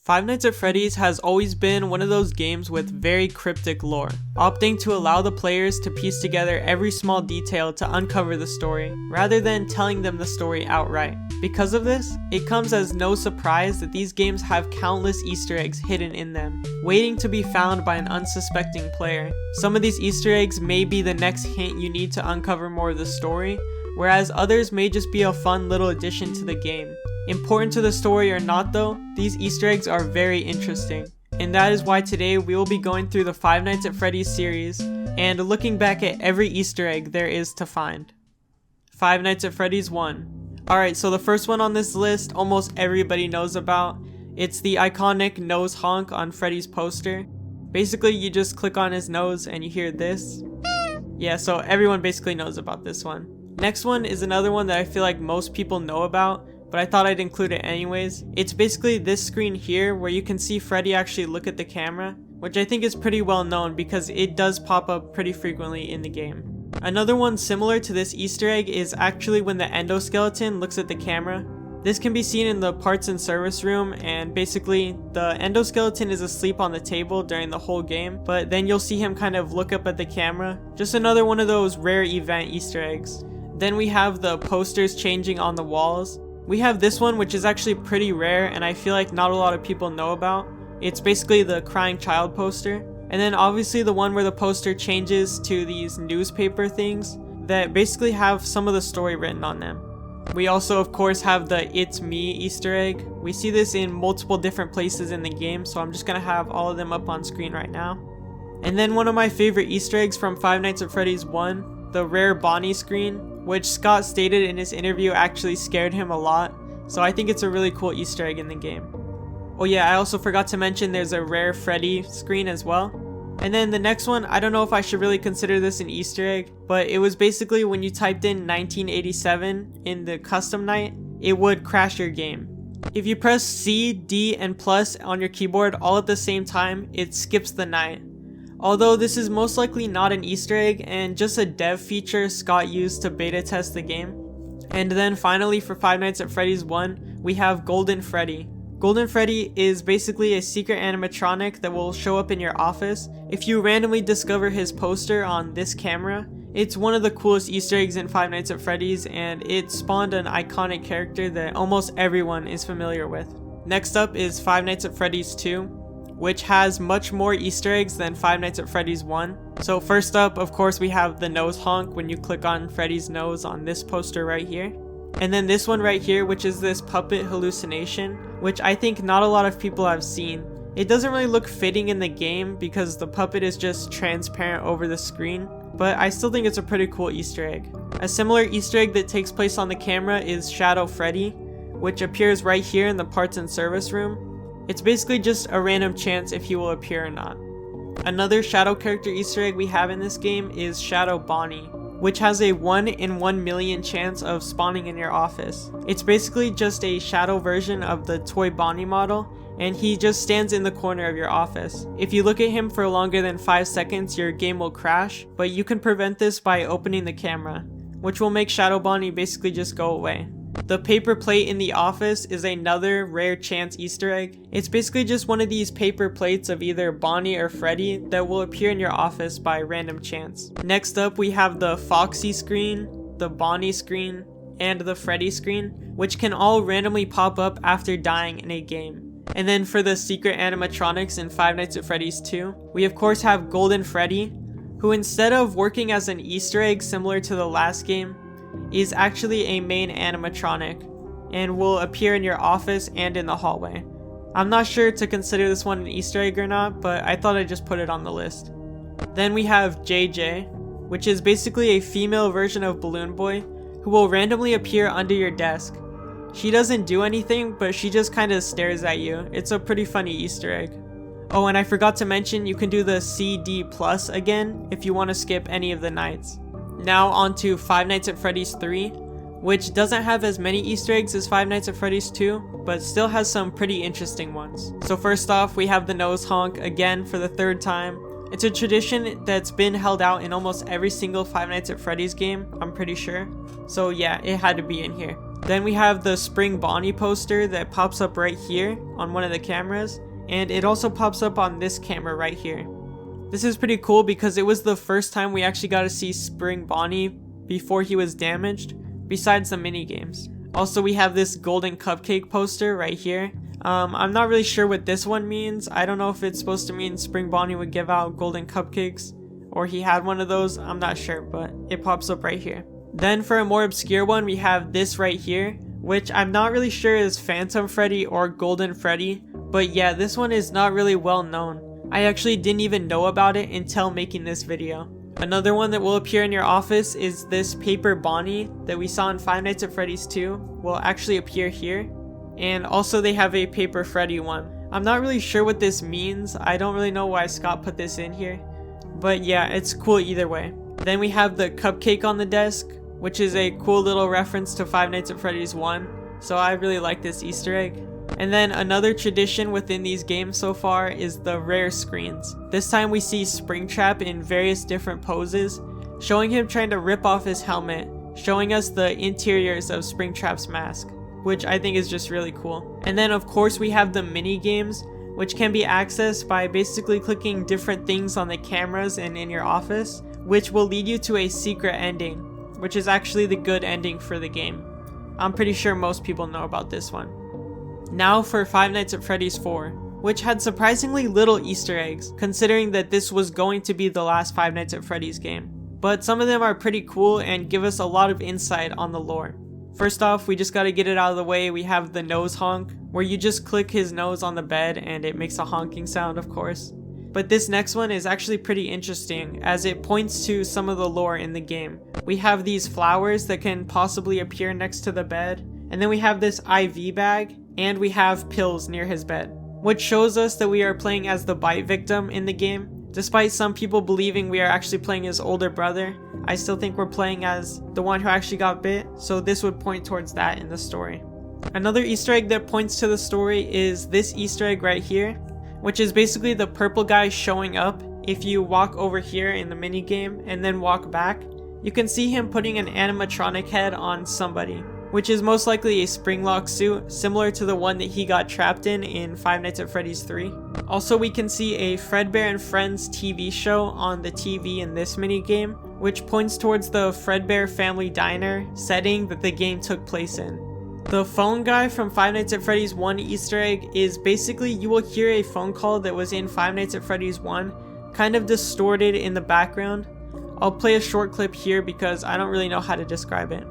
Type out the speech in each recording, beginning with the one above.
Five Nights at Freddy's has always been one of those games with very cryptic lore, opting to allow the players to piece together every small detail to uncover the story, rather than telling them the story outright. Because of this, it comes as no surprise that these games have countless Easter eggs hidden in them, waiting to be found by an unsuspecting player. Some of these Easter eggs may be the next hint you need to uncover more of the story, whereas others may just be a fun little addition to the game. Important to the story or not though, these Easter eggs are very interesting. And that is why today we will be going through the Five Nights at Freddy's series and looking back at every Easter egg there is to find. Five Nights at Freddy's 1. Alright, so the first one on this list almost everybody knows about. It's the iconic nose honk on Freddy's poster. Basically you just click on his nose and you hear this. Yeah, so everyone basically knows about this one. Next one is another one that I feel like most people know about, but I thought I'd include it anyways. It's basically this screen here where you can see Freddy actually look at the camera, which I think is pretty well known because it does pop up pretty frequently in the game. Another one similar to this Easter egg is actually when the endoskeleton looks at the camera. This can be seen in the parts and service room, and basically the endoskeleton is asleep on the table during the whole game, but then you'll see him kind of look up at the camera. Just another one of those rare event Easter eggs. Then we have the posters changing on the walls. We have this one, which is actually pretty rare and I feel like not a lot of people know about. It's basically the crying child poster. And then obviously the one where the poster changes to these newspaper things that basically have some of the story written on them. We also of course have the It's Me Easter egg. We see this in multiple different places in the game, so I'm just gonna have all of them up on screen right now. And then one of my favorite Easter eggs from Five Nights at Freddy's 1, the rare Bonnie screen, which Scott stated in his interview actually scared him a lot, so I think it's a really cool Easter egg in the game. Oh yeah, I also forgot to mention there's a rare Freddy screen as well. And then the next one, I don't know if I should really consider this an Easter egg, but it was basically when you typed in 1987 in the custom night, it would crash your game. If you press C, D, and plus on your keyboard all at the same time, it skips the night. Although this is most likely not an Easter egg and just a dev feature Scott used to beta test the game. And then finally for Five Nights at Freddy's 1, we have Golden Freddy. Golden Freddy is basically a secret animatronic that will show up in your office if you randomly discover his poster on this camera. It's one of the coolest Easter eggs in Five Nights at Freddy's, and it spawned an iconic character that almost everyone is familiar with. Next up is Five Nights at Freddy's 2, which has much more Easter eggs than Five Nights at Freddy's 1. So first up, of course, we have the nose honk when you click on Freddy's nose on this poster right here. And then this one right here, which is this puppet hallucination, which I think not a lot of people have seen. It doesn't really look fitting in the game because the puppet is just transparent over the screen, but I still think it's a pretty cool Easter egg. A similar Easter egg that takes place on the camera is Shadow Freddy, which appears right here in the parts and service room. It's basically just a random chance if he will appear or not. Another shadow character Easter egg we have in this game is Shadow Bonnie, which has a 1 in 1 million chance of spawning in your office. It's basically just a shadow version of the toy Bonnie model, and he just stands in the corner of your office. If you look at him for longer than 5 seconds, your game will crash, but you can prevent this by opening the camera, which will make Shadow Bonnie basically just go away. The paper plate in the office is another rare chance Easter egg. It's basically just one of these paper plates of either Bonnie or Freddy that will appear in your office by random chance. Next up we have the Foxy screen, the Bonnie screen, and the Freddy screen, which can all randomly pop up after dying in a game. And then for the secret animatronics in Five Nights at Freddy's 2, we of course have Golden Freddy, who instead of working as an Easter egg similar to the last game, is actually a main animatronic and will appear in your office and in the hallway. I'm not sure to consider this one an Easter egg or not, but I thought I'd just put it on the list. Then we have JJ, which is basically a female version of Balloon Boy who will randomly appear under your desk. She doesn't do anything, but she just kind of stares at you. It's a pretty funny Easter egg. Oh, and I forgot to mention you can do the CD plus again if you want to skip any of the nights. Now on to Five Nights at Freddy's 3, which doesn't have as many Easter eggs as Five Nights at Freddy's 2, but still has some pretty interesting ones. So first off, we have the nose honk again for the third time. It's a tradition that's been held out in almost every single Five Nights at Freddy's game, I'm pretty sure. So yeah, it had to be in here. Then we have the Spring Bonnie poster that pops up right here on one of the cameras, and it also pops up on this camera right here. This is pretty cool because it was the first time we actually got to see Spring Bonnie before he was damaged, besides the mini games. Also, we have this golden cupcake poster right here. I'm not really sure what this one means. I don't know if it's supposed to mean Spring Bonnie would give out golden cupcakes, or he had one of those. I'm not sure, but it pops up right here. Then for a more obscure one, we have this right here, which I'm not really sure is Phantom Freddy or Golden Freddy, but yeah, this one is not really well known. I actually didn't even know about it until making this video. Another one that will appear in your office is this Paper Bonnie that we saw in Five Nights at Freddy's 2 will actually appear here. And also they have a Paper Freddy one. I'm not really sure what this means. I don't really know why Scott put this in here. But yeah, it's cool either way. Then we have the cupcake on the desk, which is a cool little reference to Five Nights at Freddy's 1. So I really like this Easter egg. And then another tradition within these games so far is the rare screens. This time we see Springtrap in various different poses, showing him trying to rip off his helmet, showing us the interiors of Springtrap's mask, which I think is just really cool. And then of course we have the mini games, which can be accessed by basically clicking different things on the cameras and in your office, which will lead you to a secret ending, which is actually the good ending for the game. I'm pretty sure most people know about this one. Now for Five Nights at Freddy's 4, which had surprisingly little Easter eggs, considering that this was going to be the last Five Nights at Freddy's game. But some of them are pretty cool and give us a lot of insight on the lore. First off, we just gotta get it out of the way, we have the nose honk, where you just click his nose on the bed and it makes a honking sound, of course. But this next one is actually pretty interesting, as it points to some of the lore in the game. We have these flowers that can possibly appear next to the bed, and then we have this IV bag, and we have pills near his bed, which shows us that we are playing as the bite victim in the game. Despite some people believing we are actually playing his older brother, I still think we're playing as the one who actually got bit, so this would point towards that in the story. Another Easter egg that points to the story is this Easter egg right here, which is basically the purple guy showing up. If you walk over here in the mini game and then walk back, you can see him putting an animatronic head on somebody, which is most likely a Springlock suit, similar to the one that he got trapped in Five Nights at Freddy's 3. Also, we can see a Fredbear and Friends TV show on the TV in this minigame, which points towards the Fredbear Family Diner setting that the game took place in. The phone guy from Five Nights at Freddy's 1 Easter egg is basically you will hear a phone call that was in Five Nights at Freddy's 1, kind of distorted in the background. I'll play a short clip here because I don't really know how to describe it.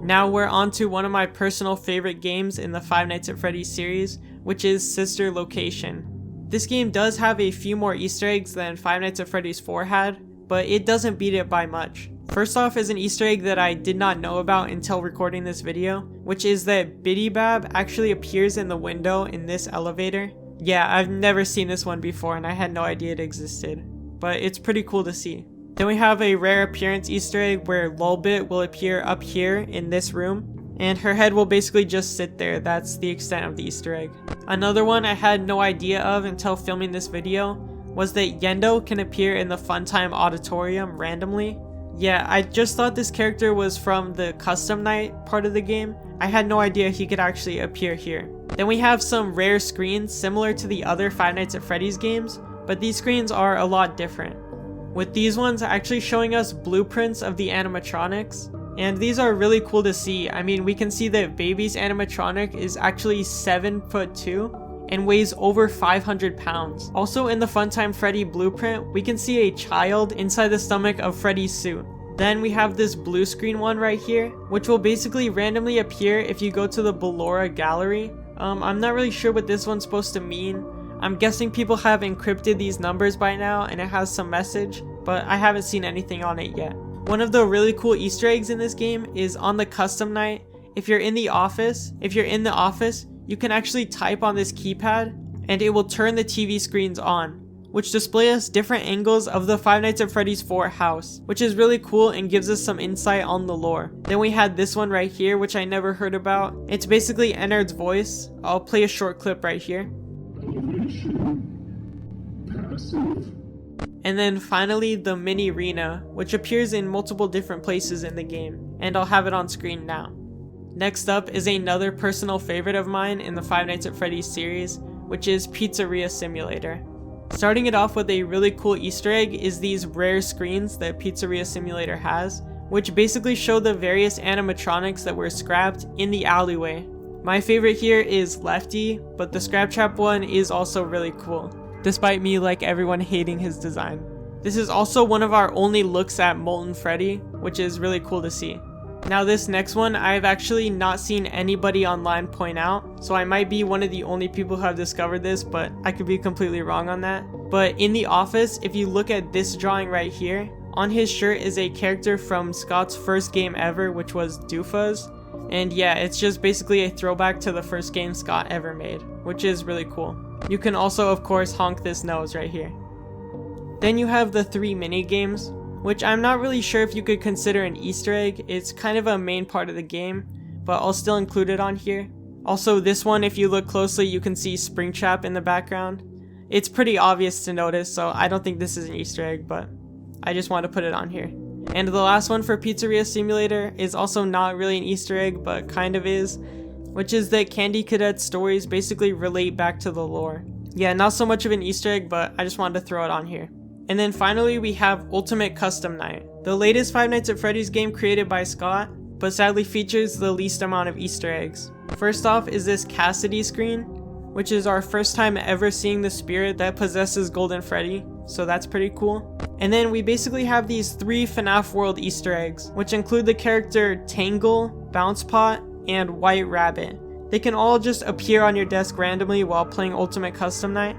Now we're on to one of my personal favorite games in the Five Nights at Freddy's series, which is Sister Location. This game does have a few more Easter eggs than Five Nights at Freddy's 4 had, but it doesn't beat it by much. First off is an Easter egg that I did not know about until recording this video, which is that Biddy Bab actually appears in the window in this elevator. Yeah, I've never seen this one before and I had no idea it existed, but it's pretty cool to see. Then we have a rare appearance Easter egg where Lolbit will appear up here in this room, and her head will basically just sit there. That's the extent of the Easter egg. Another one I had no idea of until filming this video was that Yendo can appear in the Funtime Auditorium randomly. Yeah, I just thought this character was from the custom night part of the game. I had no idea he could actually appear here. Then we have some rare screens similar to the other Five Nights at Freddy's games, but these screens are a lot different, with these ones actually showing us blueprints of the animatronics. And these are really cool to see. I mean, we can see that Baby's animatronic is actually 7'2" and weighs over 500 pounds. Also in the Funtime Freddy blueprint, we can see a child inside the stomach of Freddy's suit. Then we have this blue screen one right here, which will basically randomly appear if you go to the Ballora gallery. I'm not really sure what this one's supposed to mean. I'm guessing people have encrypted these numbers by now and it has some message, but I haven't seen anything on it yet. One of the really cool Easter eggs in this game is on the custom night. If you're in the office, you can actually type on this keypad and it will turn the TV screens on, which display us different angles of the Five Nights at Freddy's 4 house, which is really cool and gives us some insight on the lore. Then we had this one right here, which I never heard about. It's basically Ennard's voice. I'll play a short clip right here. Passive And then finally the mini arena, which appears in multiple different places in the game, and I'll have it on screen now. Next up is another personal favorite of mine in the Five Nights at Freddy's series, which is Pizzeria Simulator. Starting it off with a really cool Easter egg is these rare screens that Pizzeria Simulator has, which basically show the various animatronics that were scrapped in the alleyway. My favorite here is Lefty, but the Scrap Trap one is also really cool, despite me like everyone hating his design. This is also one of our only looks at Molten Freddy, which is really cool to see. Now this next one I've actually not seen anybody online point out, so I might be one of the only people who have discovered this, but I could be completely wrong on that. But in the office, if you look at this drawing right here, on his shirt is a character from Scott's first game ever, which was Doofus. And yeah, it's just basically a throwback to the first game Scott ever made, which is really cool. You can also of course honk this nose right here. Then you have the 3 mini games, which I'm not really sure if you could consider an Easter egg. It's kind of a main part of the game, but I'll still include it on here. Also this one, if you look closely, you can see Springtrap in the background. It's pretty obvious to notice, so I don't think this is an Easter egg, but I just want to put it on here. And the last one for Pizzeria Simulator is also not really an Easter egg, but kind of is, which is that Candy Cadet's stories basically relate back to the lore. Yeah, not so much of an Easter egg, but I just wanted to throw it on here. And then finally we have Ultimate Custom Night, the latest Five Nights at Freddy's game created by Scott, but sadly features the least amount of Easter eggs. First off is this Cassidy screen, which is our first time ever seeing the spirit that possesses Golden Freddy, so that's pretty cool. And then we basically have these 3 Fnaf World Easter eggs, which include the character Tangle, Bounce Pot, and White Rabbit. They can all just appear on your desk randomly while playing Ultimate Custom Night.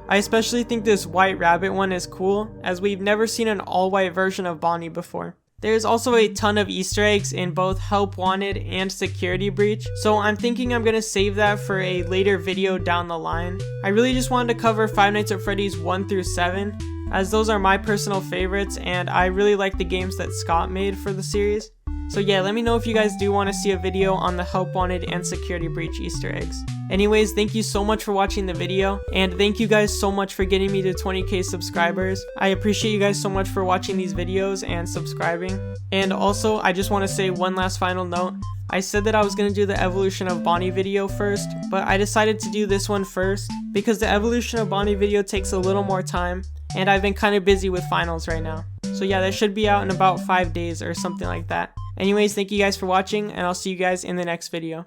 I especially think this White Rabbit one is cool, as we've never seen an all-white version of Bonnie before. There's also a ton of Easter eggs in both Help Wanted and Security Breach, so I'm thinking I'm gonna save that for a later video down the line. I really just wanted to cover Five Nights at Freddy's 1 through 7, as those are my personal favorites and I really like the games that Scott made for the series. So yeah, let me know if you guys do want to see a video on the Help Wanted and Security Breach Easter eggs. Anyways, thank you so much for watching the video, and thank you guys so much for getting me to 20k subscribers. I appreciate you guys so much for watching these videos and subscribing. And also, I just want to say one last final note. I said that I was going to do the Evolution of Bonnie video first, but I decided to do this one first because the Evolution of Bonnie video takes a little more time, and I've been kind of busy with finals right now. So yeah, that should be out in about 5 days or something like that. Anyways, thank you guys for watching, and I'll see you guys in the next video.